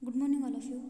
Good morning, all of you.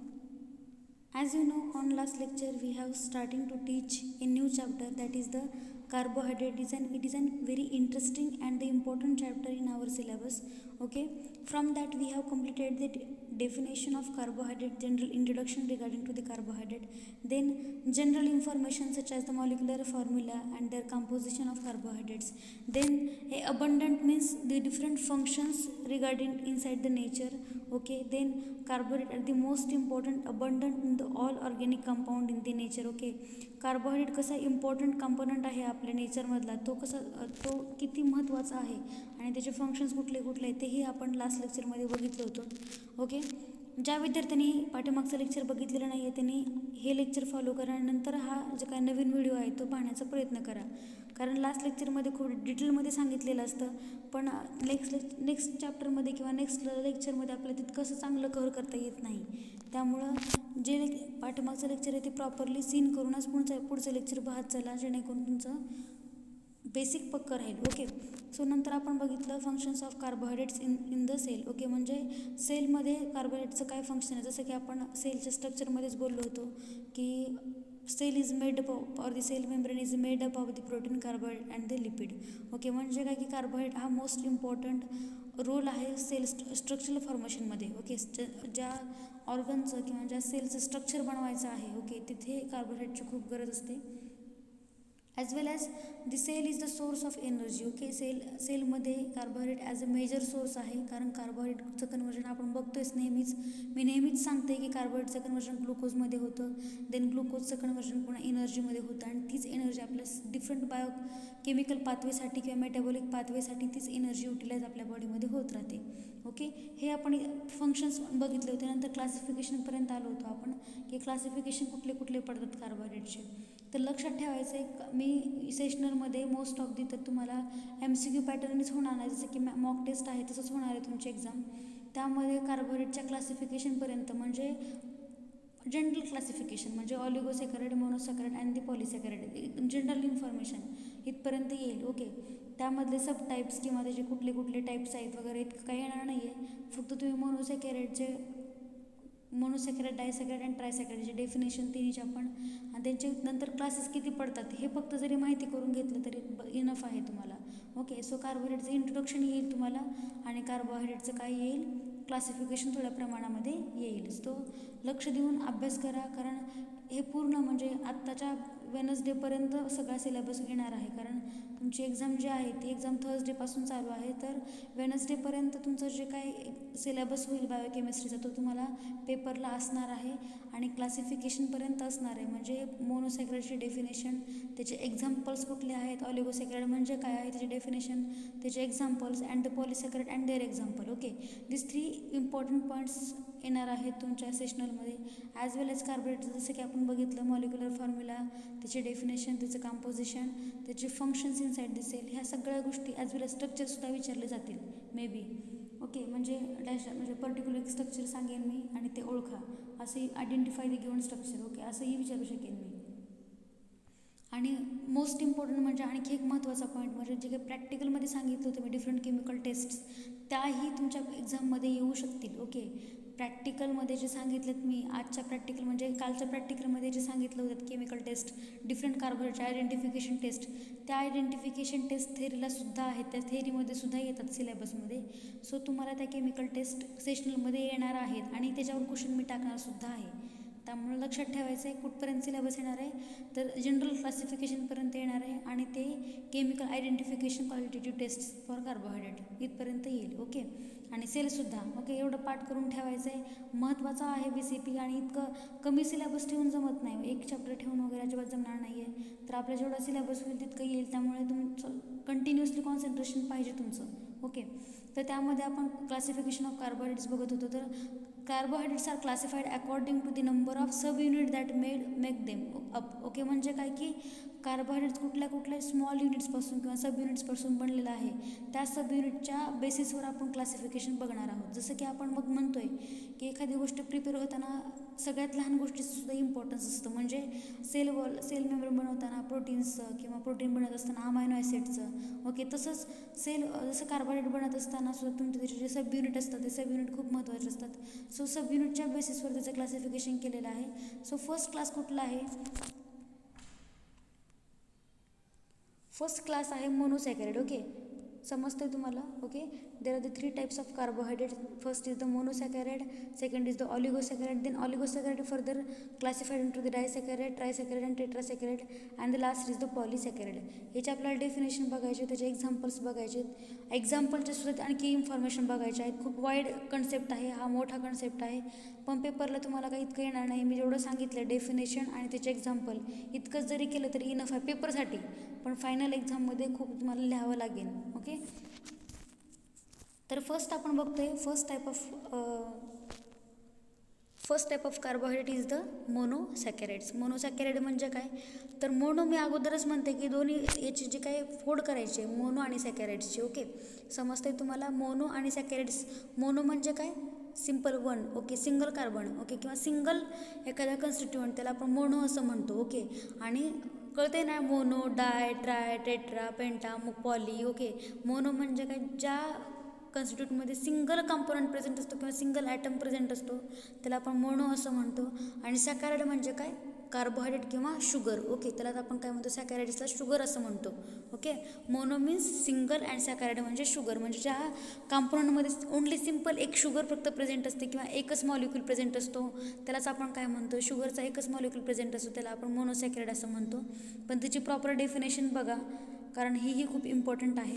As you know, on last lecture we have starting to teach a new chapter, that is the carbohydrate. It is an very interesting and the important chapter in our syllabus. Okay, from that we have completed the definition of carbohydrate, general introduction regarding to the carbohydrate, then general information such as the molecular formula and their composition of carbohydrates, then a abundant means the different functions regarding inside the nature. Okay, then carbohydrate are the most important, abundant in the all organic compound in the nature. Okay, carbohydrate कसा important component आहे आपल्या नेचरमधला, तो कसा तो किती महत्त्वाचा आहे आणि त्याचे फंक्शन्स कुठले कुठले आहेत तेही आपण लास्ट लेक्चरमध्ये बघितलं होतं. ओके, ज्या विद्यार्थ्यांनी पाठीमागचं लेक्चर बघितलेलं नाही आहे त्यांनी हे लेक्चर फॉलो करा आणि नंतर हा जो काय नवीन व्हिडिओ आहे तो पाहण्याचा प्रयत्न करा, कारण लास्ट लेक्चरमध्ये खूप डिटेलमध्ये सांगितलेलं असतं, पण नेक्स्ट चॅप्टरमध्ये किंवा नेक्स्ट लेक्चरमध्ये आपल्याला तितकं असं चांगलं कव्हर करता येत नाही. त्यामुळं जे पाठीमागचं लेक्चर आहे ते प्रॉपरली सीन करूनच पुढचं लेक्चर पाहत चला, जेणेकरून तुमचं बेसिक पक्कं राहील. ओके, सो नंतर आपण बघितलं functions of carbohydrates in the cell. Okay, म्हणजे सेलमध्ये कार्बोहायड्रेटचं काय फंक्शन आहे, जसं की आपण सेलच्या स्ट्रक्चरमध्येच बोललो होतो की cell is made up or the cell membrane is made up of the protein, carbohydrate and the lipid. Okay, म्हणजे काय की कार्बोहायड्रेट हा मोस्ट इम्पॉर्टंट रोल आहे सेल स्ट्रक्चरल फॉर्मेशनमध्ये. ओके, ज्या ऑर्गनचं किंवा ज्या सेलचं स्ट्रक्चर बनवायचं आहे, ओके, तिथे कार्बोहायड्रेटची खूप गरज असते. As well as the cell is the source of energy. Okay, सेलमध्ये carbohydrate as a major source आहे, कारण कार्बोहायड्रेटचं कन्वर्जन आपण बघतोयच नेहमीच. मी नेहमीच सांगते की कार्बोहायड्रेटचं कन्वर्जन ग्लुकोजमध्ये होतं, देन ग्लुकोजचं कन्वर्जन पुन्हा एनर्जीमध्ये होतं आणि तीच एनर्जी आपल्या डिफरंट केमिकल पाथवेसाठी किंवा मेटाबॉलिक पाथवेसाठी तीच एनर्जी युटिलाइज आपल्या बॉडीमध्ये होत राहते. ओके, हे आपण फंक्शन्स बघितले होते. नंतर क्लासिफिकेशनपर्यंत आलो होतो आपण की क्लासिफिकेशन कुठले कुठले पडतात कार्बोहायड्रेटचे. तर लक्षात ठेवायचं आहे, मी सेशनलमध्ये मोस्ट ऑफ तर तुम्हाला MCQ पॅटर्नच होणार नाही, जसं की मॉक टेस्ट आहे तसंच होणार आहे तुमची एक्झाम. त्यामध्ये कार्बोहायड्रेटच्या क्लासिफिकेशनपर्यंत म्हणजे जनरल क्लासिफिकेशन म्हणजे ऑलिगोसॅकराइड, मोनोसॅकराइड अँड दी पॉलिसॅकराइड, जनरल इन्फॉर्मेशन इथपर्यंत येईल. ओके, त्यामधले सब टाईप्स किंवा त्याचे कुठले कुठले टाईप्स आहेत वगैरे इतकं काही येणार नाही आहे. फक्त तुम्ही मोनोसॅकराइड, डायसॅकराइड अँड ट्रायसॅकराइडचे डेफिनेशन तिन्हीचे आपण आणि त्यांचे नंतर क्लासेस किती पडतात हे फक्त जरी माहिती करून घेतलं तरी इनफ आहे तुम्हाला. ओके, सो कार्बोहायड्रेटचं इंट्रोडक्शन येईल तुम्हाला आणि कार्बोहायड्रेटचं काय येईल, क्लासिफिकेशन थोड्या प्रमाणामध्ये येईल. तो लक्ष देऊन अभ्यास करा, कारण हे पूर्ण म्हणजे आत्ताच्या वेनसडेपर्यंत सगळा सिलेबस येणार आहे, कारण तुमची एक्झाम जी आहे ती एक्झाम थर्सडेपासून चालू आहे. तर वेनसडेपर्यंत तुमचं जे काय सिलेबस होईल बायोकेमिस्ट्रीचा तो तुम्हाला पेपरला असणार आहे आणि क्लासिफिकेशनपर्यंत असणार आहे. म्हणजे मोनोसॅकराइडचे डेफिनेशन, त्याचे एक्झाम्पल्स कुठले आहेत, ऑलिगोसॅकराइड म्हणजे काय आहे त्याचे डेफिनेशन, त्याचे examples and the polysaccharide and their example. Okay, this 3 important points येणार आहेत तुमच्या सेशनलमध्ये. ॲज वेल एज कार्बोहायड्रेट जसं की आपण बघितलं मॉलिक्युलर फॉर्म्युला, त्याचे डेफिनेशन, त्याचं कॉम्पोजिशन, त्याचे फंक्शन्स इनसाइड द सेल, ह्या सगळ्या गोष्टी ॲज वेल एज स्ट्रक्चरसुद्धा विचारले जातील मे बी. ओके, म्हणजे म्हणजे पर्टिक्युलर स्ट्रक्चर सांगेन मी आणि ते ओळखा, असंही identify the given structure. Okay, असंही विचारू शकेन मी. आणि मोस्ट इम्पॉर्टंट म्हणजे आणखी एक महत्त्वाचा पॉईंट म्हणजे जे काही प्रॅक्टिकलमध्ये सांगितलं होतं मी डिफरंट केमिकल टेस्ट्स, त्याही तुमच्या एक्झाममध्ये येऊ शकतील. ओके, प्रॅक्टिकलमध्ये जे सांगितलं मी आजच्या प्रॅक्टिकल म्हणजे कालच्या प्रॅक्टिकलमध्ये जे सांगितलं होतं केमिकल टेस्ट, डिफरंट कार्बोहायड्रेटचे आयडेंटिफिकेशन टेस्ट, त्या आयडेंटिफिकेशन टेस्ट थेरीलासुद्धा आहेत, त्या थेरीमध्ये सुद्धा येतात सिलेबसमध्ये. सो तुम्हाला त्या केमिकल टेस्ट सेशनलमध्ये येणार आहेत आणि त्याच्यावर क्वेश्चन मी टाकणारसुद्धा आहे. त्यामुळे लक्षात ठेवायचं आहे कुठपर्यंत सिलेबस येणार आहे, तर जनरल क्लासिफिकेशनपर्यंत येणार आहे आणि ते chemical identification qualitative test for carbohydrate इथपर्यंत येईल. ओके, आणि सेलसुद्धा. ओके, एवढं पाठ करून ठेवायचं आहे, महत्त्वाचं आहे BCP. आणि इतकं कमी सिलेबस ठेवून जमत नाही, एक चॅप्टर ठेवून वगैरे अजिबात जमणार नाही आहे. तर आपल्या जेवढा सिलेबस होईल तितकं येईल, त्यामुळे तुमचं कंटिन्युअसली कॉन्सन्ट्रेशन पाहिजे तुमचं. ओके, तर त्यामध्ये आपण क्लासिफिकेशन ऑफ कार्बोहायड्रेट्स बघत होतो. तर carbohydrates are classified according to the number of subunit that make them up. Okay, म्हणजे काय की कार्बोहायड्रेट्स कुठल्या स्मॉल युनिट्सपासून किंवा सब युनिट्सपासून बनलेला आहे, त्या सब युनिटच्या बेसिसवर आपण क्लासिफिकेशन बघणार आहोत. जसं की आपण मग म्हणतोय की एखादी गोष्ट प्रिपेअर होताना सगळ्यात लहान गोष्टीचं सुद्धा इम्पॉर्टन्स असतं. म्हणजे सेल मेंबर बनवताना प्रोटीन्सचं किंवा प्रोटीन बनत असताना अमायनो ॲसिडचं, ओके. तसंच जसं कार्बोहायड्रेट बनत असताना सुद्धा तुमचे त्याचे जे सब युनिट असतात ते सब युनिट खूप महत्त्वाचे असतात. सो सब युनिटच्या बेसिसवर त्याचं क्लासिफिकेशन केलेलं आहे. सो फर्स्ट क्लास कुठला आहे? फर्स्ट क्लास आहे मोनोसॅकॅराइड, ओके. समजतंय तुम्हाला, okay. There are the 3 types of carbohydrate. First is the monosaccharide, second is the oligosaccharide, then oligosaccharide further classified into the disaccharide, trisaccharide and tetrasaccharide and the last is the polysaccharide. याचे आपल्याला definition बघायचे, त्याचे examples बघायचे, एक्झाम्पलचे सुद्धा आणखी information बघायचे आहेत. खूप वाईड कन्सेप्ट आहे हा, मोठा कन्सेप्ट आहे, पण पेपरला तुम्हाला काही इतकं येणार नाही. मी जेवढं सांगितलं डेफिनेशन आणि त्याचे एक्झाम्पल इतकंच जरी केलं तरी इनफ आहे पेपरसाठी, पण फायनल एक्झाममध्ये खूप तुम्हाला लिहावं लागेल, ओके. तर फर्स्ट आपण बघतोय first type of carbohydrate is the monosaccharides. Monosaccharide म्हणजे काय? तर मोनो मी अगोदरच म्हणते की दोन्ही याची जे काही फोड करायचे मोनो आणि सॅकॅराइड्सची, ओके. समजतंय तुम्हाला? मोनो आणि सॅकॅराइड्स. मोनो म्हणजे काय? Simple one, okay, single carbon, okay, किंवा सिंगल एखादा कन्स्टिट्युएंट, त्याला आपण मोनो असं म्हणतो, ओके. आणि कळते ना, मोनो, डाय, ट्राय, टेट्रा, पेंटा, मग पॉली, ओके. मोनो म्हणजे काय? ज्या कन्स्टिट्यूटमध्ये सिंगल कंपोनंट प्रेझेंट असतो किंवा सिंगल ॲटम प्रेझेंट असतो त्याला आपण मोनो असं म्हणतो. आणि सॅकॅराइड म्हणजे काय? कार्बोहायड्रेट किंवा शुगर, ओके. त्याला आपण काय म्हणतो? सॅकॅराइड्सला शुगर असं म्हणतो, okay. Mono means single and saccharide म्हणजे शुगर, म्हणजे ज्या कंपोनंटमध्ये ओनली सिम्पल एक शुगर फक्त प्रेझेंट असते किंवा एकच मॉलिक्यूल प्रेझेंट असतो त्यालाच आपण काय म्हणतो? शुगरचा एकच मॉलिक्यूल प्रेझेंट असतो त्याला आपण मोनोसॅकॅराइड असं म्हणतो. पण त्याची प्रॉपर डेफिनेशन बघा, कारण ही खूप इम्पॉर्टंट आहे.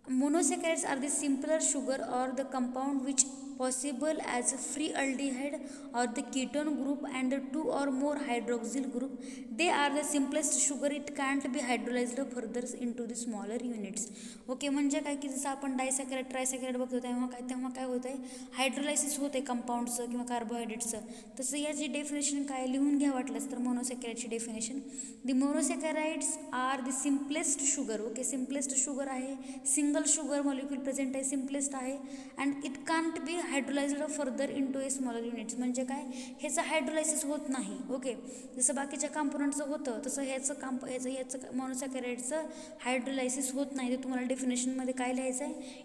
Monosaccharides are the simpler sugar or the compound which possible as a free aldehyde or the ketone group and the 2 or more hydroxyl group. They are the simplest sugar. It can't be hydrolyzed further into the smaller units. Okay. म्हणजे काय की जसं आपण डायसॅकॅराइड ट्रायसॅकॅराइड बघतो तेव्हा काय होतं आहे? हायड्रोलायसिस होते कंपाऊंडचं किंवा कार्बोहायड्रेटचं. तसं याची डेफिनेशन काय लिहून घ्या वाटलंच तर मोनोसॅकॅराइडची definition. The monosaccharides are the simplest sugar, okay. Simplest sugar आहे, सिंगल शुगर मॉलिक्यूल प्रेझेंट आहे, सिम्पलेस्ट आहे, and it can't be hydrolysed further into a smaller units. म्हणजे काय? ह्याचं हायड्रोलायसिस होत नाही, ओके. जसं बाकीच्या कंपोनंटचं होतं तसं ह्याचं मोनोसॅकॅराइडचं हायड्रोलायसिस होत नाही. ते तुम्हाला डेफिनेशनमध्ये काय लिहायचं आहे?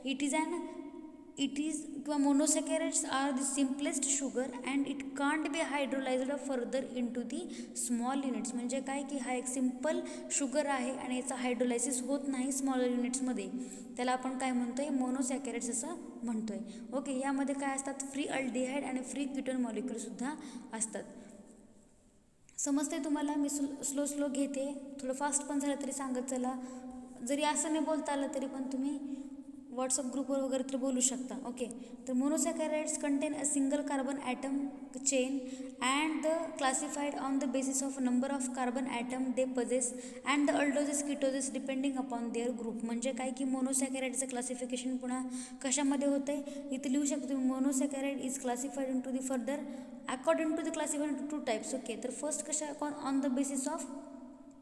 इट इज किंवा monosaccharides are the simplest sugar and it can't be hydrolysed further into the small units. म्हणजे काय की हा एक सिम्पल शुगर आहे आणि याचा हायड्रोलायसिस होत नाही स्मॉलर युनिट्समध्ये, त्याला आपण काय म्हणतोय? मोनोसॅकॅराइड्स असं म्हणतोय, ओके. यामध्ये काय असतात? फ्री अल्डिहाइड आणि फ्री कीटोन मॉलिक्यूलसुद्धा असतात. समजते तुम्हाला? मी स्लो घेते, थोडं फास्ट पण झालं तरी सांगत चला. जरी असं नाही बोलता आलं तरी पण तुम्ही व्हॉट्सअप ग्रुपवर वगैरे तर बोलू शकता, ओके. तर monosaccharides contain a single carbon atom chain and the classified on the basis of number of carbon atom they possess and the aldoses ketoses depending upon their group. म्हणजे काय की मोनोसॅकॅराइडचं क्लासिफिकेशन पुन्हा कशामध्ये होतं आहे? इथं लिहू शकतो तुम्ही, monosaccharide is classified into the further according to the classified into 2 types, okay. तर फर्स्ट कशा? On the basis of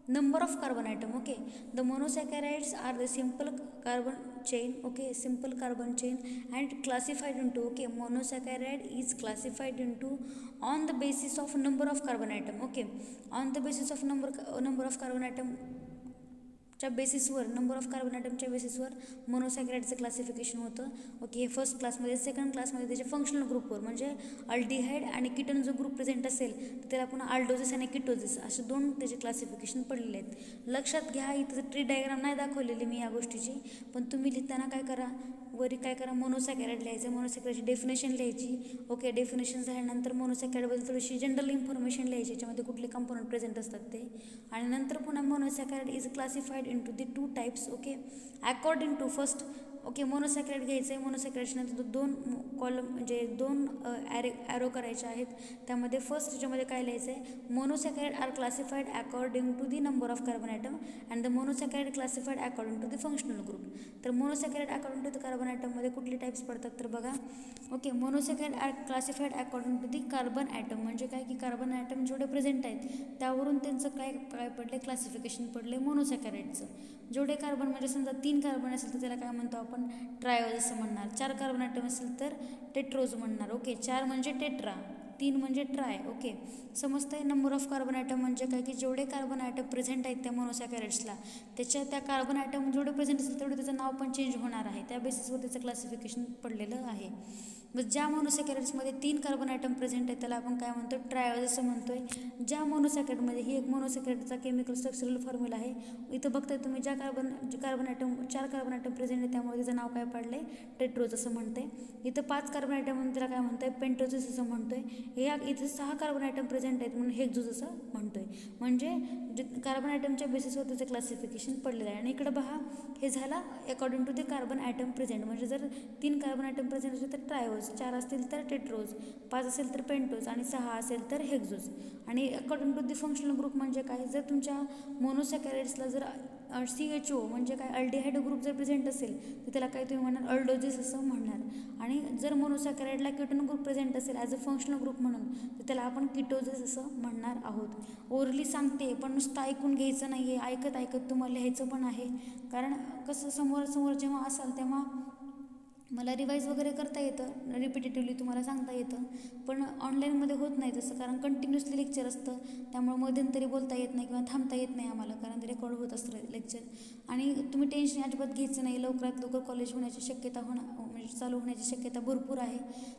number of carbon atom, okay. The monosaccharides are the simple carbon chain, okay, simple carbon chain and classified into, okay, monosaccharide is classified into on the basis of number of carbon atom, okay. On the basis of number of carbon atom च्या बेसिसवर, number of carbon ॲटमच्या बेसिसवर मोनोसॅकॅराइडचं classification होतं, okay. हे first क्लासमध्ये. Second क्लासमध्ये त्याचे functional ग्रुपवर, म्हणजे अल्डिहाइड आणि कीटोन जो ग्रुप प्रेझेंट असेल तर त्याला पुन्हा अल्डोजेस आणि किटोजेस असे 2 त्याचे क्लासिफिकेशन पडलेले आहेत. लक्षात घ्या, इथं ट्री डायग्राम नाही दाखवलेली मी या गोष्टीची, पण तुम्ही लिहिताना काय करा? वरी काय करा? मोनोसॅकॅराइड लिहायचं, मोनोसॅकॅराइडची डेफिनेशन लिहायची, ओके. डेफिनेशन झाल्यानंतर मोनोसॅकॅराइडबद्दल थोडीशी जनरल इन्फॉर्मेशन लिहायची, याच्यामध्ये कुठले कंपोनंट प्रेझेंट असतात ते, आणि नंतर पुन्हा monosaccharide is classified into the 2 types, okay. According to first okay, monosaccharide घ्यायचं आहे. मोनोसॅकराईडच्या नंतर दोन कॉलम म्हणजे दोन ॲरो करायचे आहेत. त्यामध्ये फर्स्ट त्याच्यामध्ये काय लिहायचं आहे, monosaccharide are classified according to the number of carbon atom and the monosaccharide classified according to the functional group. तर monosaccharide according to the carbon ॲटममध्ये कुठले टाईप्स पडतात तर बघा, okay, monosaccharide are classified according to the carbon atom म्हणजे काय की carbon item जेवढे प्रेझेंट आहेत त्यावरून त्यांचं काय पडले, क्लासिफिकेशन पडले मोनोसॅकराईडचं. जेवढे कार्बन म्हणजे समजा 3 कार्बन असेल तर त्याला काय म्हणतो आपण, ट्रायोज असं म्हणणार. 4 कार्बन ॲटम असेल तर टेट्रोज म्हणणार. ओके, 4 म्हणजे टेट्रा, 3 म्हणजे ट्राय. ओके, समजतंय. नंबर ऑफ कार्बन ॲटम म्हणजे काय की जेवढे कार्बन ॲटम प्रेझेंट आहेत त्या मोनोसॅकराईड्सला, त्या कार्बन ॲटम जेवढे प्रेझेंट असेल तेवढे त्याचं नाव पण चेंज होणार आहे. त्या बेसिसवर त्याचं क्लासिफिकेशन पडलेलं आहे. मग ज्या मोनोसॅकराईड्समध्ये 3 कार्बन ॲटम प्रेझेंट आहे त्याला आपण काय म्हणतो, ट्रायोज असं म्हणतोय. ज्या मोनोसॅकराईडमध्ये, ही एक मोनोसॅकराईडचा केमिकल स्ट्रक्चरल फॉर्म्युला आहे. इथं बघताय तुम्ही, ज्या carbon atom 4 carbon atom present आहे त्यामुळे त्याचं नाव काय पडलंय, टेट्रोज असं म्हणतंय. इथं 5 कार्बन ॲटम म्हणून त्याला काय म्हणतोय, पेंटोजेस असं म्हणतोय. इथं 6 कार्बन ॲटम प्रेझेंट आहेत म्हणून हेक्झोज असं म्हणतोय. म्हणजे कार्बन ॲटमच्या बेसिसवर त्याचं क्लासिफिकेशन पडलेलं आहे. आणि इकडं पहा, हे झालं according to the carbon atom present. म्हणजे जर 3 कार्बन ॲटम प्रेझेंट असेल तर ट्रायोज, 4 असतील तर टेट्रोज, 5 असेल तर पेंटोज आणि 6 असेल तर हेक्झोज. आणि according to the functional group म्हणजे काय, जर तुमच्या मोनोसॅकराईड्सला जर CHO म्हणजे काय, अल्डिहाइड ग्रुप जर प्रेझेंट असेल तर त्याला काय तुम्ही म्हणणार, अल्डोजिस असं म्हणणार. आणि जर मोनोसॅकराईडला कीटोन ग्रुप प्रेझेंट असेल ॲज अ फंक्शनल ग्रुप म्हणून तर त्याला आपण कीटोजिस असं म्हणणार आहोत. ओरली सांगते पण नुसतं ऐकून घ्यायचं नाही आहे, ऐकत तुम्हाला लिहायचं पण आहे. कारण कसं समोर जेव्हा असाल तेव्हा मला रिवाईज वगैरे करता येतं, रिपिटेटिव्हली तुम्हाला सांगता येतं. पण ऑनलाईनमध्ये होत नाही तसं, कारण कंटिन्युअसली लेक्चर असतं. त्यामुळे मध्यंतरी बोलता येत नाही किंवा थांबता येत नाही आम्हाला, कारण ते रेकॉर्ड होत असतं लेक्चर. आणि तुम्ही टेन्शन अजिबात घ्यायचं नाही. लवकरात लवकर कॉलेज होण्याची शक्यता म्हणजे चालू होण्याची शक्यता भरपूर आहे.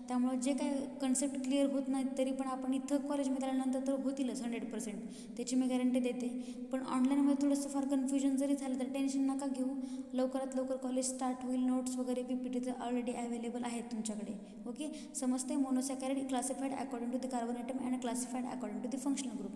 त्यामुळे जे काय कन्सेप्ट क्लिअर होत नाहीत तरी पण आपण इथं कॉलेजमध्ये आल्यानंतर तर होतीलच 100%, त्याची मी गॅरंटी देते. पण ऑनलाईनमध्ये थोडंसं फार कन्फ्युजन जरी झालं तर टेन्शन नका घेऊ. लवकरात लवकर कॉलेज स्टार्ट होईल. नोट्स वगैरे PPT तर ऑलरेडी अवेलेबल आहेत तुमच्याकडे. ओके, समजते. Monosaccharide classified according to the carbon atom and classified according to the functional group.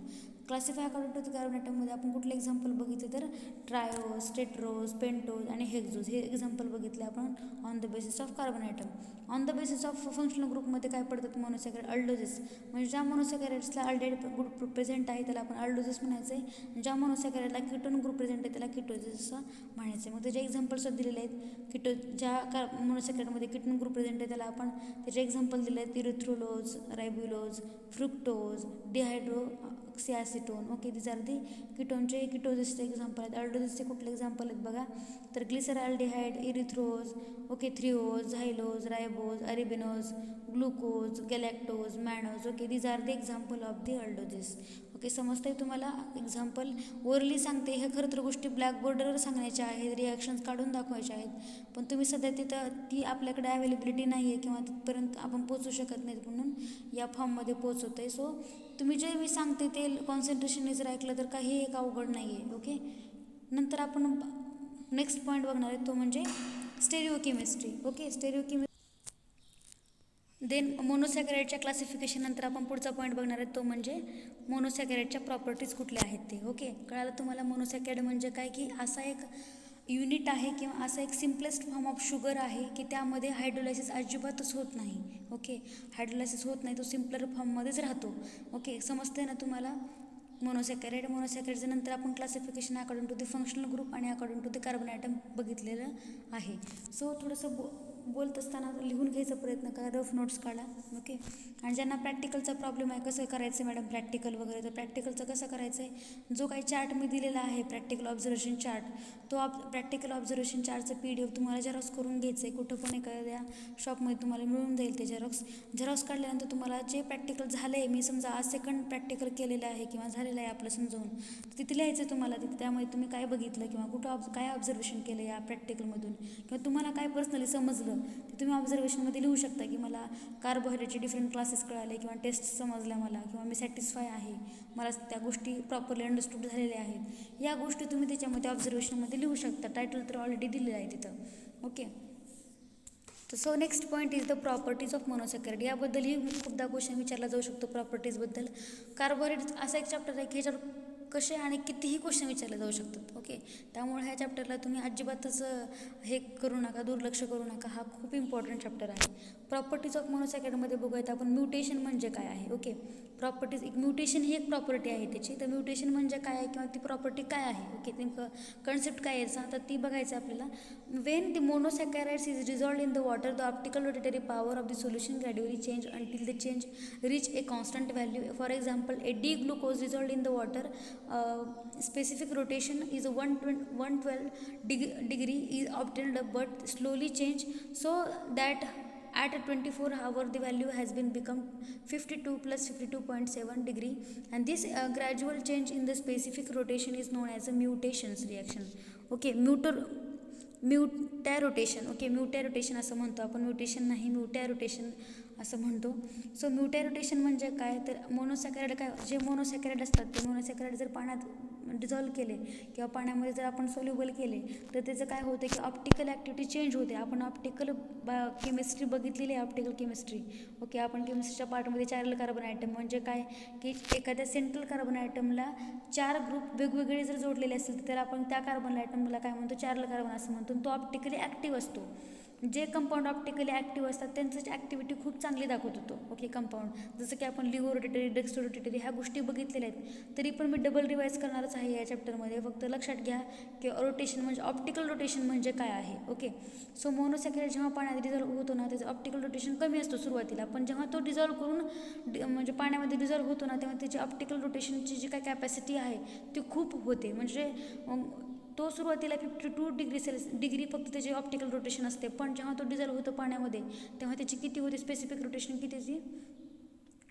Classify according to the carbon ॲटममध्ये आपण कुठले एक्झाम्पल बघितले तर ट्रायोज, टेट्रोज, पेंटोज आणि हेक्झोज हे एक्झाम्पल बघितले आपण on the basis of carbon atom. On the basis of functional ग्रुपमध्ये काय पडतात मोनोसॅकराईड, अल्डोजिस. म्हणजे ज्या मोनोसॅकराईड्सला अल्डेहाइड ग्रुप प्रेझेंट आहे त्याला आपण अल्डोजिस म्हणायचं आहे. ज्या मोनोसॅकराईडला कीटोन ग्रुप प्रेझेंट आहे त्याला कीटोजिस असं म्हणायचं आहे. मग त्याचे एक्झाम्पल्स दिलेले आहेत. ज्या मोनोसॅकराईडमध्ये कीटोन ग्रुप प्रेझेंट आहे त्याला आपण त्याचे एक्झाम्पल दिले आहेत, erythrulose, ribulose, fructose, dihydroxyacetone. Okay, this are the कीटोनचे कीटोजिसचे एक्झाम्पल आहेत. अल्डोजिसचे कुठले एक्झाम्पल आहेत बघा, तर glyceraldehyde, erythrose, okay, threose, xylose, ribose, arabinose, glucose, galactose, mannose. Okay, these are the example of the aldoses. Okay, समजतंय तुम्हाला. एक्झाम्पल ओरली सांगते, हे खरं तर गोष्टी ब्लॅकबोर्डवर सांगण्याच्या आहेत, रिॲक्शन्स काढून दाखवायच्या आहेत. पण तुम्ही सध्या तिथं ती आपल्याकडे अवेलेबिलिटी नाही आहे किंवा तिथपर्यंत आपण पोचू शकत नाहीत म्हणून या फॉर्ममध्ये पोचवतं आहे. सो तुम्ही जे मी सांगते ते कॉन्सन्ट्रेशनने जर ऐकलं तर काही एक अवघड नाही आहे. ओके, नंतर आपण नेक्स्ट पॉईंट बघणार आहे तो म्हणजे स्टेरिओकेमिस्ट्री. ओके, स्टेरिओकेमिस्ट्री. देन मोनोसॅकराईडच्या क्लासिफिकेशन नंतर आपण पुढचा पॉईंट बघणार आहे तो म्हणजे मोनोसॅकराईडच्या प्रॉपर्टीज कुठल्या आहेत ते. ओके, कळालं तुम्हाला. मोनोसॅकराईड म्हणजे काय की असा एक युनिट आहे किंवा असा एक सिम्पलेस्ट फॉर्म ऑफ शुगर आहे की त्यामध्ये हायड्रोलायसिस अजिबातच होत नाही. ओके, हायड्रोलायसिस होत नाही, तो सिम्पलर फॉर्ममध्येच राहतो. ओके, समजते ना तुम्हाला. मोनोसॅकराईडच्या नंतर आपण classification according to the functional group आणि according to the carbon atom बघितलेलं आहे. सो थोडंसं बोलत असताना लिहून घ्यायचा प्रयत्न करा, रफ नोट्स काढा. ओके, आणि ज्यांना प्रॅक्टिकलचा प्रॉब्लेम आहे कसं करायचं आहे मॅडम प्रॅक्टिकल वगैरे, तर प्रॅक्टिकलचं कसं करायचं आहे, जो काही चार्ट मी दिलेला आहे प्रॅक्टिकल ऑब्झर्वेशन चार्ट, तो प्रॅक्टिकल ऑब्झर्वेशन चार्टचं PDF तुम्हाला झेरॉक्स करून घ्यायचं आहे. कुठं पण एखाद्या शॉपमध्ये तुम्हाला मिळून जाईल ते झेरॉक्स काढल्यानंतर तुम्हाला जे प्रॅक्टिकल झालं आहे, मी समजा आज सेकंड प्रॅक्टिकल केलेलं आहे किंवा झालेलं आहे आपलं समजावून, तर तिथे लिहायचं आहे तुम्हाला. तिथे त्यामुळे तुम्ही काय बघितलं किंवा कुठं काय ऑब्झर्वेशन केलं या प्रॅक्टिकलमधून किंवा तुम्हाला काय पर्सनली समजलं ते तुम्ही ऑब्झर्वेशनमध्ये लिहू शकता की मला कार्बोहायड्रेटचे डिफरंट क्लासेस कळाले किंवा टेस्ट समजल्या मला किंवा मी सॅटिस्फाय आहे, मला त्या गोष्टी प्रॉपरली अंडरस्टूड झालेल्या आहेत. या गोष्टी तुम्ही त्याच्यामध्ये ऑब्झर्वेशनमध्ये लिहू शकता. टायटल तर ऑलरेडी दिलेलं आहे तिथं. ओके, तर so next point is the properties of monosaccharide. याबद्दलही खूपदा क्वेश्चन विचारला जाऊ शकतो प्रॉपर्टीजबद्दल. कार्बोहायड्रेट असा एक चॅप्टर आहे की ह्याच्यावर कसे आणि कितीही क्वेश्चन विचारले जाऊ शकतात. ओके, त्यामुळे ह्या चॅप्टरला तुम्ही अजिबातच हे करू नका, दुर्लक्ष करू नका. हा खूप इम्पॉर्टंट चॅप्टर आहे. प्रॉपर्टीज ऑफ मोनोसॅकराइडमध्ये बघूयात आपण म्युटेशन म्हणजे काय आहे. ओके, प्रॉपर्टीज, एक म्युटेशन ही एक प्रॉपर्टी आहे त्याची. तर म्युटेशन म्हणजे काय आहे किंवा ती प्रॉपर्टी काय आहे, ओके, नेमकं कन्सेप्ट काय आहे तर ती बघायचं आपल्याला. When the monosaccharides is dissolved in the water, the optical rotatory power of the solution gradually change until the change reach a constant value. For example, a D glucose dissolved in the water, specific rotation is 112 degree is obtained, but slowly change so that at 24 hour the value has been become 52 plus 52.7 degree, and this gradual change in the specific rotation is known as a mutations reaction. Okay, mutarotation. Okay, mutarotation असं म्हणतो आपण, mutation नाही, म्युटॅरोटेशन असं म्हणतो. So म्युटॅरोटेशन म्हणजे काय, तर मोनोसॅकराइड काय, जे मोनोसॅकराइड असतात ते मोनोसॅकराइड जर पाण्यात डिझॉल्व केले किंवा पाण्यामध्ये जर आपण सोल्युबल केले तर त्याचं काय होतं की ऑप्टिकल ॲक्टिव्हिटी चेंज होते. आपण ऑप्टिकल केमिस्ट्री बघितलेली आहे, ऑप्टिकल केमिस्ट्री. ओके, आपण केमिस्ट्रीच्या पार्टमध्ये चॅरल कार्बन आयटम म्हणजे काय की एखाद्या सेंट्रल कार्बन आयटमला 4 ग्रुप वेगवेगळे जर जोडलेले असतील तर त्याला आपण त्या कार्बन आयटमला काय म्हणतो, चॅरल कार्बन असं म्हणतो. तो ऑप्टिकली ॲक्टिव्ह असतो. जे कंपाऊंड ऑप्टिकली ॲक्टिव्ह असतात त्यांचं ॲक्टिव्हिटी खूप चांगली दाखवत होतो. ओके, कंपाऊंड जसं की आपण लिव्हो रोटेटरी, डेक्स्ट्रो रोटेटरी ह्या गोष्टी बघितलेल्या आहेत. तरी पण मी डबल रिवाईज करणारच आहे या चॅप्टरमध्ये. फक्त लक्षात घ्या की रोटेशन म्हणजे ऑप्टिकल रोटेशन म्हणजे काय आहे. ओके, सो मोनोसॅकराइड जेव्हा पाण्यात डिझॉल्व्ह होतो ना त्याचं ऑप्टिकल रोटेशन कमी असतो सुरुवातीला, पण जेव्हा तो डिझॉल्व्ह करून म्हणजे पाण्यामध्ये डिझॉल्व्ह होतो ना तेव्हा त्याची ऑप्टिकल रोटेशनची जी काय कॅपॅसिटी आहे ती खूप होते. म्हणजे तो सुरुवातीला 52 डिग्री फक्त त्याचे ऑप्टिकल रोटेशन असते, पण जेव्हा तो डिझॉल्व्ह होतो पाण्यामध्ये तेव्हा त्याची किती होते, स्पेसिफिक रोटेशन किती त्याची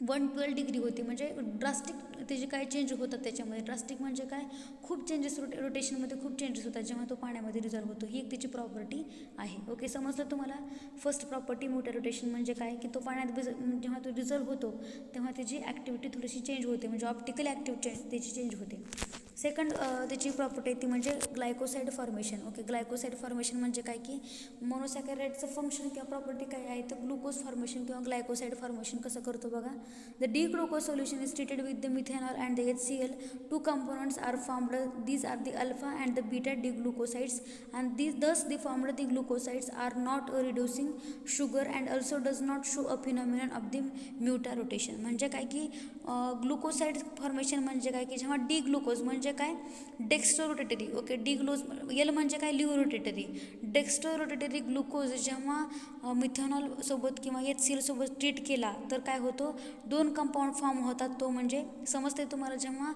112 डिग्री होते. म्हणजे ड्रास्टिक त्याचे काय चेंज होतात त्याच्यामध्ये. ड्रास्टिक म्हणजे काय, खूप चेंजेस रोटेशनमध्ये खूप चेंजेस होतात जेव्हा तो पाण्यामध्ये डिझॉल्व्ह होतो. ही एक त्याची प्रॉपर्टी आहे. ओके, समजलं तुम्हाला. फर्स्ट प्रॉपर्टी म्युटर रोटेशन म्हणजे काय की तो पाण्यात जेव्हा तो डिझॉल्व्ह होतो तेव्हा त्याची ॲक्टिव्हिटी थोडीशी चेंज होते, म्हणजे ऑप्टिकल ॲक्टिव्हिटी त्याची चेंज होते. सेकंड त्याची प्रॉपर्टी आहे ती म्हणजे glycoside formation. Okay, glycoside formation म्हणजे काय की मोनोसॅकराइडचं फंक्शन किंवा प्रॉपर्टी काय आहे तर ग्लुकोज फॉर्मेशन किंवा ग्लायकोसाइड फॉर्मेशन कसं करतो बघा. The D glucose solution is treated with the methanol and the HCl. 2 components are formed. These are the alpha and the beta D-glucosides, and thus the formed the glucosides are not reducing sugar and also does not show a phenomenon of the mutarotation. म्हणजे काय की ग्लुकोसाइड formation म्हणजे काय की जेव्हा D glucose म्हणजे काय, dextro rotatory. Okay, D ग्लूज एल म्हणजे काय, laevo rotatory. Dextro rotatory glucose जेव्हा मिथेनॉल सोबत किंवा HCl सोबत ट्रीट केला तर काय होतो, 2 कंपाऊंड फॉर्म होतात. तो म्हणजे समजते तुम्हाला, जेव्हा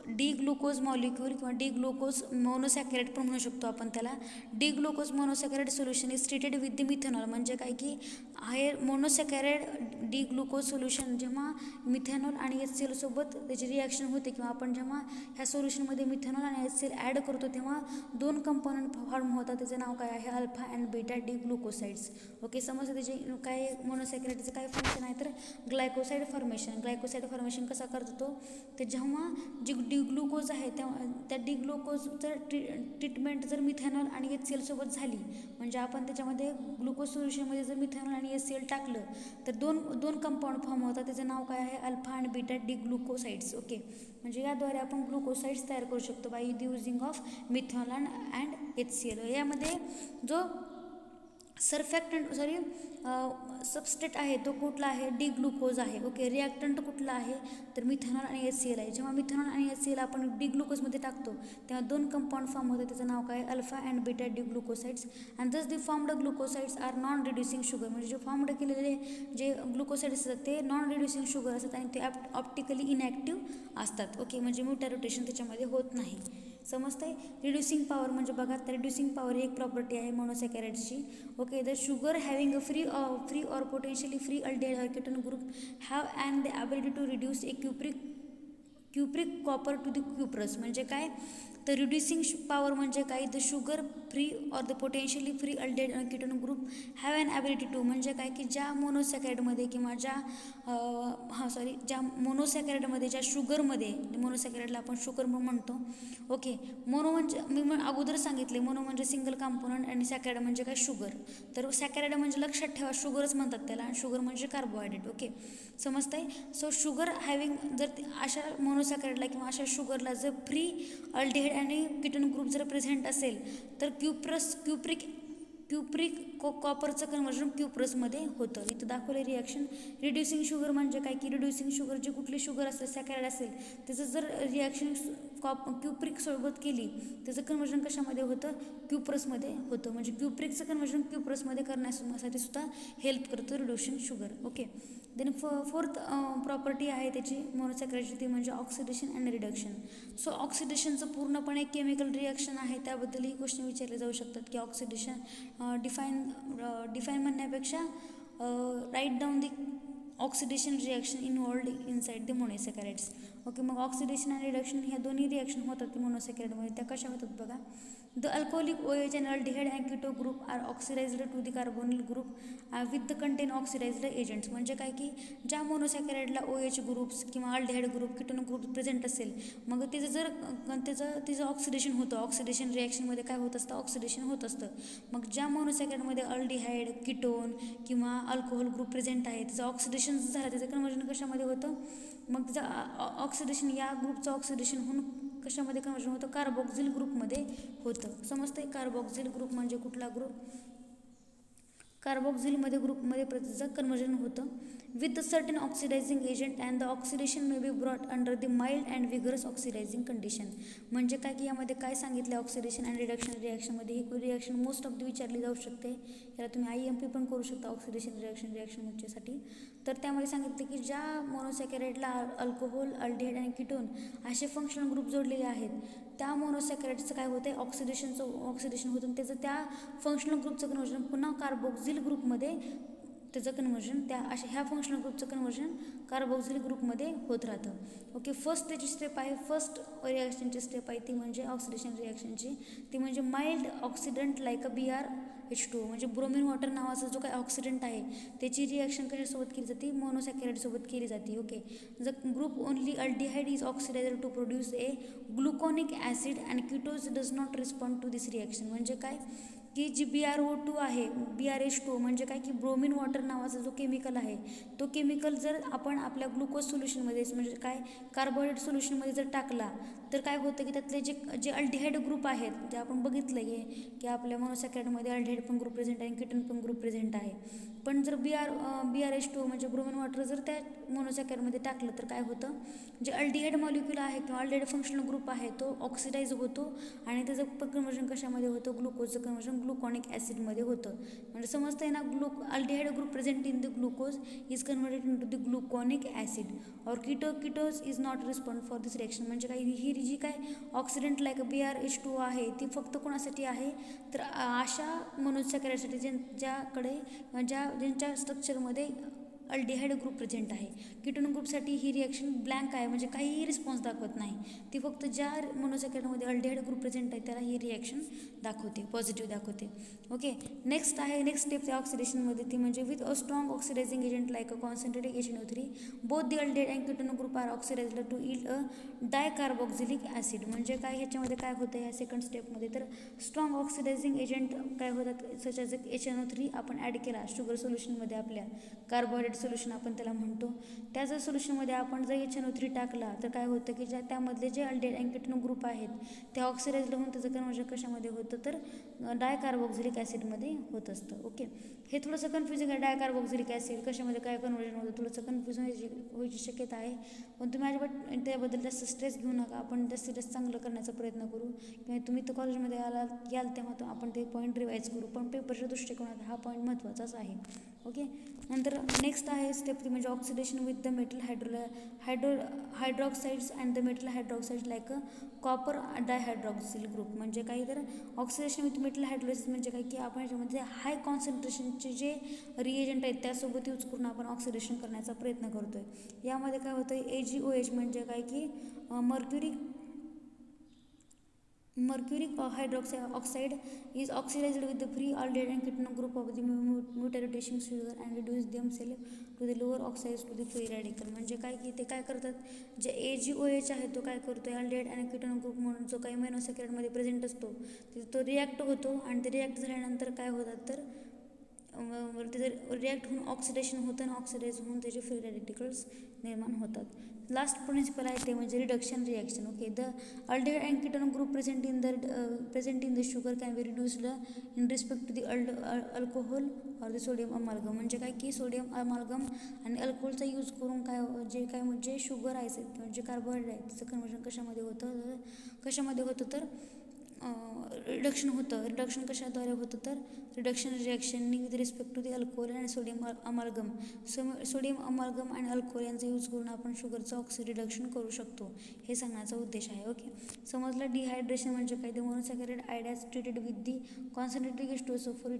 डी ग्लुकोज मॉलिक्यूल किंवा डी ग्लुकोज मोनोसॅकराइड पण म्हणू शकतो आपण त्याला. D glucose monosaccharide solution is treated with the methanol म्हणजे काय की आहे मोनोसॅकराइड डी ग्लुकोज सोल्युशन जेव्हा मिथेनॉल आणि HCl सोबत त्याची रिॲक्शन होते किंवा आपण जेव्हा ह्या सोल्युशनमध्ये मिथेनॉल आणि HCl ॲड करतो तेव्हा 2 कंपोनंट फॉर्म होतात. त्याचं नाव काय आहे, alpha and beta D glucosides. Okay, समजतं त्याचे काय मोनोसॅकराइडचं काय फंक्शन आहे तर ग्लायकोसाइड फॉर्मेशन. ग्लायकोसाइड फॉर्मेशन कसा करतो तो, तर जेव्हा जी डी ग्लुकोज आहे त्या डी ग्लुकोजचं ट्रीटमेंट जर मिथेनॉल आणि HCl सोबत झाली म्हणजे आपण त्याच्यामध्ये ग्लुकोज सोल्युशनमध्ये जर मिथेनॉल आणि HCl टाकलं तर दोन कंपाऊंड फॉर्म होतात. त्याचं नाव काय आहे, अल्फा आणि बीटा डी ग्लुकोसाइड्स. ओके, म्हणजे याद्वारे आपण ग्लुकोसाइड्स तयार करू शकतो by the using of methanol and HCl. यामध्ये जो सबस्ट्रेट आहे तो कुठला आहे, डी ग्लुकोज आहे. ओके, रिॲक्टंट कुठला आहे तर मिथेनॉल आणि HCl आहे. जेव्हा मिथेनॉल आणि HCl आपण डी ग्लुकोजमध्ये टाकतो तेव्हा 2 कंपाऊंड फॉर्म होते. त्याचं नाव काय, alpha and beta D glucosides. And thus the formed glucosides are non reducing sugar. म्हणजे जे फॉर्म्ड केलेले जे ग्लुकोसाइड्स असतात ते नॉन रिड्युसिंग शुगर असतात आणि ते ऑप्टिकली इनॅक्टिव्ह असतात. ओके, म्हणजे म्युटॅरोटेशन त्याच्यामध्ये होत नाही. समजतंय. रिड्युसिंग पॉवर म्हणजे बघा, तर रिड्युसिंग पॉवर ही एक प्रॉपर्टी आहे मोनोसॅकराइड्सची. Okay, the sugar having a free or potentially free aldehyde ketone group have and the ability to reduce a cupric copper to the cuprous. म्हणजे काय, तर रिड्युसिंग पॉवर म्हणजे काय, the sugar free or the potentially free aldehyde ketone group have an ability to, म्हणजे काय की ज्या मोनोसॅकॅराइडमध्ये किंवा ज्या मोनोसॅकॅराइडमध्ये, ज्या शुगरमध्ये, मोनोसॅकॅराइडला आपण शुगर म्हणतो. ओके, मोनो म्हणजे मी अगोदर सांगितले, मोनो म्हणजे सिंगल कंपोनंट आणि सॅकॅराइड म्हणजे काय शुगर. तर सॅकॅराइड म्हणजे लक्षात ठेवा शुगरच म्हणतात त्याला, आणि शुगर म्हणजे कार्बोहायड्रेट. ओके, समजतंय. सो शुगर हॅविंग, जर अशा मोनोसॅकॅराइडला किंवा अशा शुगरला जर फ्री अल्डिहाइड आणि कीटोन ग्रुप जर प्रेझेंट असेल तर क्युप्रिक कॉपरचं कन्व्हर्जन क्युप्रसमध्ये होतं. इथं दाखवलं रिॲक्शन. रिड्युसिंग शुगर म्हणजे काय की रिड्युसिंग शुगर जी कुठली शुगर असेल, सॅकॅराइड असेल, त्याचं जर रिॲक्शन क्युप्रिक सोबत केली, त्याचं कन्व्हर्जन कशामध्ये होतं, क्युप्रसमध्ये होतं. म्हणजे क्युप्रिकचं कन्व्हर्जन क्युप्रसमध्ये करण्यासाठी सुद्धा हेल्प करतं reducing sugar. Okay, then fourth property आहे त्याची मोनोसॅकॅराइडची, ती म्हणजे ऑक्सिडेशन अँड रिडक्शन. सो ऑक्सिडेशनचं पूर्णपणे केमिकल रिॲक्शन आहे, त्याबद्दलही क्वेश्चन विचारले जाऊ शकतात की ऑक्सिडेशन डिफाईन म्हणण्यापेक्षा right down the oxidation reaction involved inside the monosaccharides. Okay, मग ऑक्सिडेशन आणि रिडक्शन ह्या दोन्ही रिॲक्शन होतात मोनोसॅकॅराइडमध्ये. त्या कशा होतात बघा. The alcoholic OH and aldehyde and keto group are oxidized to the carbonyl group with the contain oxidized agents. म्हणजे काय की ज्या मोनोसॅकॅराइडला OH ग्रुप्स किंवा aldehyde group, ketone group present असेल, मग तिचं ऑक्सिडेशन होतं. ऑक्सिडेशन रिॲक्शनमध्ये काय होत असतं, ऑक्सिडेशन होत असतं. मग ज्या मोनोसॅकॅराइडमध्ये अल्डिहाइड, कीटोन किंवा अल्कोहोल ग्रुप प्रेझेंट आहे, त्याचं ऑक्सिडेशन झालं, त्याचं कन्व्हर्जन कशामध्ये होतं, मग ऑक्सिडेशन, या ग्रुपचं ऑक्सिडेशन होऊन कशामध्ये कन्व्हर्जन होतं, कार्बोक्सिल ग्रुपमध्ये होतं. समजतंय. कार्बोक्सिल ग्रुप म्हणजे कुठला ग्रुप, कार्बोक्सिलमध्ये ग्रुपमध्ये त्याचं कन्व्हर्जन होतं with the certain oxidising agent and the oxidation may be brought under the mild and vigorous oxidising condition. म्हणजे काय की यामध्ये काय सांगितलं, ऑक्सिडेशन अँड रिडक्शन रिॲक्शनमध्ये ही रिॲक्शन मोस्ट ऑफ द विचारली जाऊ शकते. याला तुम्ही IMP पण करू शकता ऑक्सिडेशन रिॲक्शनसाठी. तर त्यामध्ये सांगितलं की ज्या मोनोसॅकॅराइडला अल्कोहोल, अल्डिहाइड आणि कीटोन असे फंक्शनल ग्रुप जोडलेले आहेत, त्या मोनोसॅकॅराइडचं काय होतं, ऑक्सिडेशन होतं, त्याचं त्या फंक्शनल ग्रुपचं कन्व्हर्जन पुन्हा कार्बोक्सिल ग्रुपमध्ये, त्याचं कन्व्हर्जन ह्या फंक्शनल ग्रुपचं कन्व्हर्जन कार्बोक्सिल ग्रुपमध्ये होत राहतं. ओके, फर्स्ट त्याची स्टेप आहे, फर्स्ट रिॲक्शनची स्टेप आहे ती म्हणजे ऑक्सिडेशन रिॲक्शनची, ती म्हणजे mild oxidant like a BrH2, म्हणजे ब्रोमिन वॉटर नावाचा जो काही ऑक्सिडंट आहे त्याची रिॲक्शन कशासोबत केली जाते, मोनोसॅकॅराइडसोबत केली जाते. Okay, the group only aldehyde is oxidised to produce a gluconic acid and ketose does not respond to this reaction. म्हणजे काय की जी BrO2 आहे, BrH2 म्हणजे काय की ब्रोमिन वॉटर नावाचा जो केमिकल आहे, तो केमिकल जर आपण आपल्या ग्लुकोज सोल्युशनमध्ये, म्हणजे काय कार्बोहायड्रेट सोल्युशनमध्ये जर टाकला, तर काय होतं की त्यातले जे अल्डिहाइड ग्रुप आहेत, जे आपण बघितलं आहे की आपल्या मोनोसॅकॅराइडमध्ये अल्डिहाइड पण ग्रुप प्रेझेंट आहे, कीटोन पण ग्रुप प्रेझेंट आहे. पण जर BrH2 म्हणजे ब्रोमिन वॉटर जर त्या मोनोसॅकॅराइडमध्ये टाकलं तर काय होतं, जे अल्डिहाइड मॉलिक्यूल आहे किंवा अल्डिहाइड फंक्शनल ग्रुप आहे तो ऑक्सिडाइज होतो आणि त्याचं कन्व्हर्जन कशामध्ये होतं, ग्लुकोजचं कन्व्हर्जन ग्लुकॉनिक ॲसिडमध्ये होतं. म्हणजे समजतंय ना, aldehyde group present in the glucose is converted in to the gluconic acid or ketose is not respond for this reaction. म्हणजे काय ही जी काय ऑक्सिडंट लाईक BrH2 आहे ती फक्त कोणासाठी आहे, तर अशा मोनोसॅकॅराइडसाठी ज्यांच्या स्ट्रक्चरमध्ये अल्डिहाइड ग्रुप प्रेझेंट आहे. कीटोन ग्रुपसाठी ही रिॲक्शन ब्लँक आहे, म्हणजे काहीही रिस्पॉन्स दाखवत नाही. ती फक्त ज्या मोनोसॅकॅराइडमध्ये अल्डिहाइड ग्रुप प्रेझेंट आहे त्याला ही रिॲक्शन दाखवते, पॉझिटिव्ह दाखवते. ओके, नेक्स्ट स्टेप त्या ऑक्सिडेशनमध्ये, ती म्हणजे with a strong oxidising agent like a concentrated HNO3 both the aldehyde and ketone group are oxidised to yield a dicarboxylic acid. म्हणजे काय ह्याच्यामध्ये काय होतं या सेकंड स्टेपमध्ये, तर स्ट्रॉंग ऑक्सिडायझिंग एजंट काय होतात, सच ॲज HNO3 आपण ॲड केला शुगर सोल्युशनमध्ये, आपल्या कार्बोहायड्रेट सोल्युशन आपण त्याला म्हणतो, त्या जर सोल्युशनमध्ये आपण जर HNO3 टाकला तर काय होतं की त्यामधले जे अल्डिहाइड अँड कीटोन ग्रुप आहेत ते ऑक्सिडाइज्ड होऊन त्याचं कन्व्हर्जन कशामध्ये होतं, तर डायकार्बोक्सिलिक ॲसिडमध्ये होत असतं. ओके, हे थोडंसं कन्फ्युजिंग आहे, डायकार्बोक्सिलिक ॲसिड कशामध्ये काय कन्व्हर्जन होतं, थोडंसं कन्फ्युजन व्हायची शक्यता आहे. पण तुम्ही अजिबात त्याबद्दल जास्त स्ट्रेस घेऊ नका, आपण जास्तीत जास्त चांगलं करण्याचा प्रयत्न करू, किंवा तुम्ही तर कॉलेजमध्ये याल तेव्हा आपण ते पॉईंट रिवाईज करू, पण पेपरच्या दृष्टिकोनात हा पॉईंट महत्त्वाचाच आहे. ओके, नंतर नेक्स्ट आहे स्टेप ती म्हणजे oxidation with the metal hydroxides and the metal hydroxides like a copper dihydroxyl group. म्हणजे काही तर ऑक्सिडेशन विथ मेटल हायड्रोलायसिस म्हणजे काय की आपण ह्याच्यामध्ये हाय कॉन्सन्ट्रेशनचे जे रिएजंट आहेत त्यासोबत यूज करून आपण ऑक्सिडेशन करण्याचा प्रयत्न करतो आहे. यामध्ये काय होतं, AgOH म्हणजे काय की mercury Mercuric hydroxide is oxidized with the free aldehyde and ketone group of the mutating sugar and reduce themselves to the lower oxides to the free radical. म्हणजे काय की ते काय करतात, जे AgOH आहे तो काय करतो, अल्डेहाइड आणि केटोन ग्रुप म्हणून जो काही मोनोसॅकराइडमध्ये प्रेझेंट असतो तो रिॲक्ट होतो आणि ते रिॲक्ट झाल्यानंतर काय होतात तर त्याचं रिॲक्ट होऊन ऑक्सिडेशन होतं आणि ऑक्सिडाइज होऊन त्याचे फ्री रॅडिकल्स निर्माण होतात. लास्ट प्रिन्सिपल आहे ते म्हणजे reduction reaction. Okay, the aldehyde and ketone group present in the sugar can be reduced in respect to the alcohol or the sodium amalgam. म्हणजे काय की सोडियम अमाल्गम आणि अल्कोहोलचा यूज करून काय म्हणजे शुगर आहे म्हणजे कार्बोहायड्रेट आहे त्याचं कन्वर्जन कशामध्ये होतं तर रिडक्शन कशाद्वारे होतं तर रिडक्शन रिॲक्शननी with respect to the alcohol आणि सोडियम अमाल्गम. सोडियम अमाल्गम आणि अल्कोहोल यांचा यूज करून आपण शुगरचं रिडक्शन करू शकतो, हे सांगण्याचा उद्देश आहे. ओके, समजलं. डिहायड्रेशन म्हणजे काय, the monosaccharide is treated with the concentrated H2SO4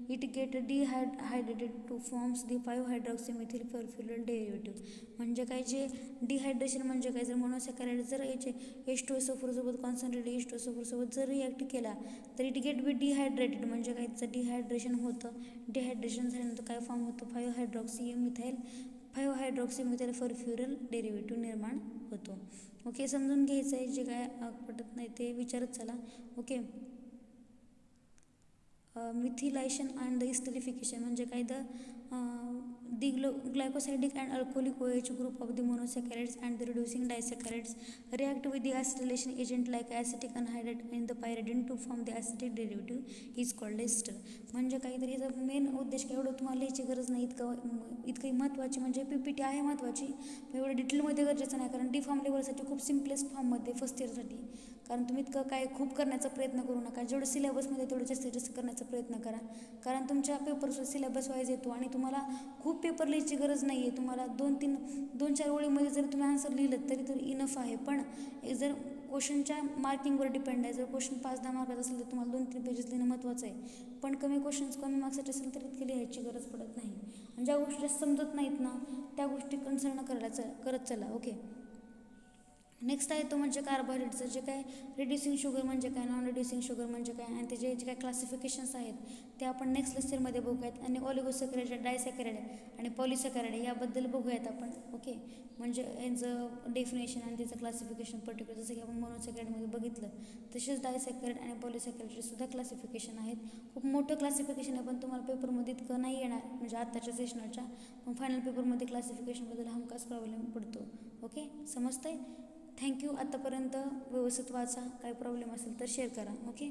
it get dehydrated to forms the five hydroxymethyl furfural derivative. म्हणजे काय, जे डिहायड्रेशन म्हणजे काय, जर मोनोसॅकराइड जर याचे H2SO4 सोबत कॉन्सन्ट्रेटेड H2SO4 सोबत जर रिॲक्ट केला तर इट गेट बी डिहायड्रेटेड. म्हणजे काय, त्याचं डिहायड्रेशन होतं. डिहायड्रेशन झाल्यानंतर काय फॉर्म होतं, 5-हायड्रॉक्सीमिथाइल फर्फ्युरल डेरिव्हेटिव्ह निर्माण होतो. ओके, समजून घ्यायचं आहे, जे काय पटत नाही ते विचारत चला. ओके, मिथिलायशन अँड द इस्टरिफिकेशन म्हणजे काय, the glycosidic and alcoholic OH group of the monosaccharides and the reducing disaccharides react with the acetylation agent like acetic anhydride in the pyridine to form the acetic derivative is called ester. म्हणजे काहीतरी याचा main उद्देश काय, एवढं तुम्हाला लिहायची गरज नाही, इतकं महत्त्वाची म्हणजे PPT आहे महत्त्वाची, पण एवढं डिटेलमध्ये गरजेचं नाही, कारण डी फॉर्म लेवलसाठी खूप सिम्पलेस्ट फॉर्ममध्ये फर्स्ट इयरसाठी. कारण तुम्ही इतकं काय खूप करण्याचा प्रयत्न करू नका, जेवढं सिलेबसमध्ये तेवढं जास्त करण्याचा प्रयत्न करा, कारण तुमच्या पेपरचा सिलेबस वाईज येतो आणि तुम्हाला खूप पेपर लिहायची गरज नाही आहे. तुम्हाला 2-4 ओळीमध्ये जर तुम्ही आन्सर लिहिलं तरी इनफ आहे. पण जर क्वेश्चनच्या मार्किंगवर डिपेंड आहे, जर क्वेश्चन 5-10 मार्काचा असेल तर तुम्हाला 2-3 पेजेस लिहिणं महत्त्वाचं आहे. पण कमी मार्क्ससाठी असेल तर इतकी लिहायची गरज पडत नाही. आणि ज्या गोष्टी जास्त समजत नाहीत ना त्या गोष्टी कन्सर्न करत चला. ओके, नेक्स्ट आहे तो म्हणजे कार्बोहायड्रेटचं, जे काय रिड्युसिंग शुगर म्हणजे काय, नॉन रिड्युसिंग शुगर म्हणजे काय, आणि त्याचे जे काय क्लासिफिकेशन्स आहेत ते आपण नेक्स्ट लेक्चरमध्ये बघूयात. आणि ऑलिगोसॅकराइड, डायसॅकराइड आणि पॉलिसॅकराइड याबद्दल बघूयात आपण. ओके, म्हणजे यांचं डेफिनेशन आणि त्याचं क्लासिफिकेशन पर्टिक्युलर, जसं की आपण मोनोसॅकराइडमध्ये बघितलं तसेच डायसॅकराइड आणि पॉलिसॅकराइडचे सुद्धा क्लासिफिकेशन आहेत. खूप मोठं क्लासिफिकेशन आहे, पण तुम्हाला पेपरमध्ये इतकं नाही येणार म्हणजे आत्ताच्या सेशनलच्या, पण फायनल पेपरमध्ये क्लासिफिकेशनबद्दल हमखास प्रॉब्लेम पडतो. ओके, समजतंय. थँक्यू. आत्तापर्यंत व्यवस्थित वाचा, काही प्रॉब्लेम असेल तर शेअर करा. ओके.